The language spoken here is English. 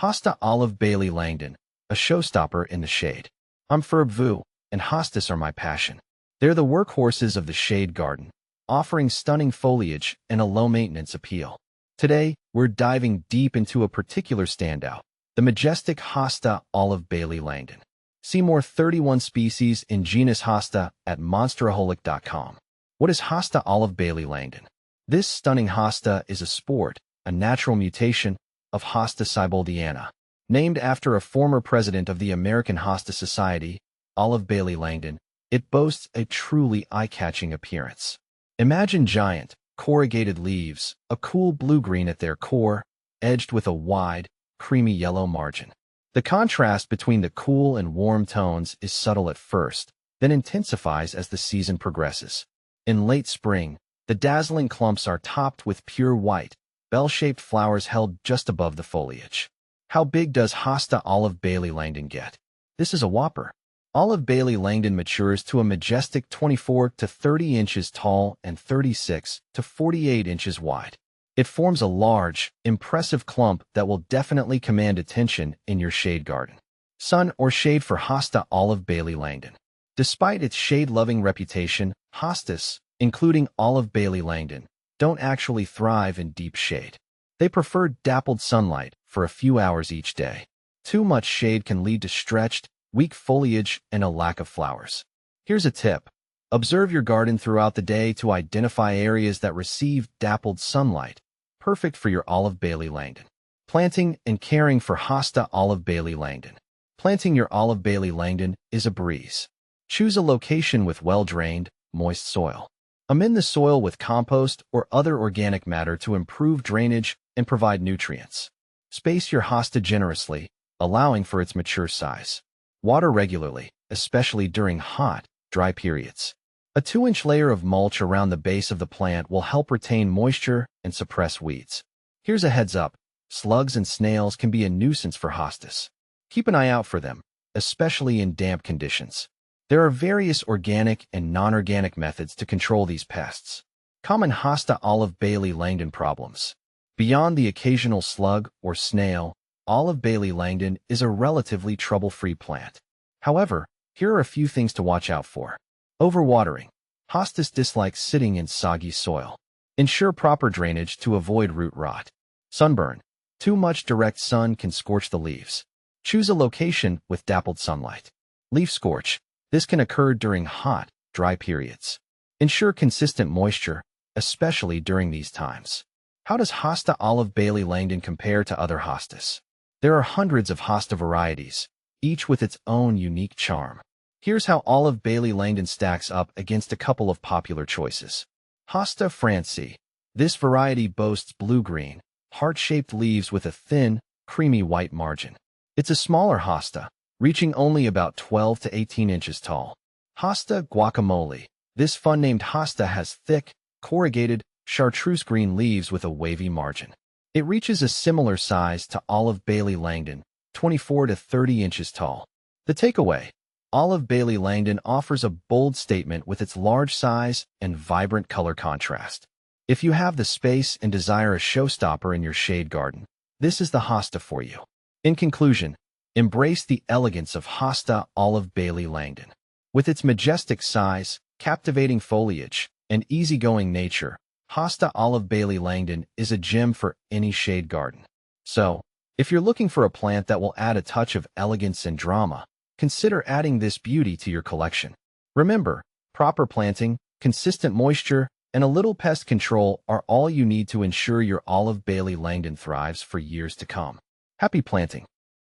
Hosta Olive Bailey Langdon, a showstopper in the shade. I'm Ferb Vu, and hostas are my passion. They're the workhorses of the shade garden, offering stunning foliage and a low-maintenance appeal. Today, we're diving deep into a particular standout, the majestic Hosta Olive Bailey Langdon. See more 31 species in genus Hosta at monsteraholic.com. What is Hosta Olive Bailey Langdon? This stunning hosta is a sport, a natural mutation, of Hosta sieboldii, named after a former president of the American Hosta Society, Olive Bailey Langdon. It boasts a truly eye-catching appearance. Imagine giant, corrugated leaves, a cool blue-green at their core, edged with a wide, creamy yellow margin. The contrast between the cool and warm tones is subtle at first, then intensifies as the season progresses. In late spring, the dazzling clumps are topped with pure white, bell-shaped flowers held just above the foliage. How big does Hosta Olive Bailey Langdon get? This is a whopper. Olive Bailey Langdon matures to a majestic 24 to 30 inches tall and 36 to 48 inches wide. It forms a large, impressive clump that will definitely command attention in your shade garden. Sun or shade for Hosta Olive Bailey Langdon. Despite its shade-loving reputation, hostas, including Olive Bailey Langdon, don't actually thrive in deep shade. They prefer dappled sunlight for a few hours each day. Too much shade can lead to stretched, weak foliage and a lack of flowers. Here's a tip. Observe your garden throughout the day to identify areas that receive dappled sunlight, perfect for your Olive Bailey Langdon. Planting and caring for Hosta Olive Bailey Langdon. Planting your Olive Bailey Langdon is a breeze. Choose a location with well-drained, moist soil. Amend the soil with compost or other organic matter to improve drainage and provide nutrients. Space your hosta generously, allowing for its mature size. Water regularly, especially during hot, dry periods. A 2-inch layer of mulch around the base of the plant will help retain moisture and suppress weeds. Here's a heads up. Slugs and snails can be a nuisance for hostas. Keep an eye out for them, especially in damp conditions. There are various organic and non-organic methods to control these pests. Common Hosta Olive Bailey Langdon problems. Beyond the occasional slug or snail, Olive Bailey Langdon is a relatively trouble-free plant. However, here are a few things to watch out for. Overwatering. Hostas dislike sitting in soggy soil. Ensure proper drainage to avoid root rot. Sunburn. Too much direct sun can scorch the leaves. Choose a location with dappled sunlight. Leaf scorch. This can occur during hot, dry periods. Ensure consistent moisture, especially during these times. How does Hosta Olive Bailey Langdon compare to other hostas? There are hundreds of hosta varieties, each with its own unique charm. Here's how Olive Bailey Langdon stacks up against a couple of popular choices. Hosta Francii. This variety boasts blue-green, heart-shaped leaves with a thin, creamy white margin. It's a smaller hosta, reaching only about 12 to 18 inches tall. Hosta Guacamole. This fun-named hosta has thick, corrugated, chartreuse green leaves with a wavy margin. It reaches a similar size to Olive Bailey Langdon, 24 to 30 inches tall. The takeaway. Olive Bailey Langdon offers a bold statement with its large size and vibrant color contrast. If you have the space and desire a showstopper in your shade garden, this is the hosta for you. In conclusion, embrace the elegance of Hosta Olive Bailey Langdon. With its majestic size, captivating foliage, and easygoing nature, Hosta Olive Bailey Langdon is a gem for any shade garden. So, if you're looking for a plant that will add a touch of elegance and drama, consider adding this beauty to your collection. Remember, proper planting, consistent moisture, and a little pest control are all you need to ensure your Olive Bailey Langdon thrives for years to come. Happy planting!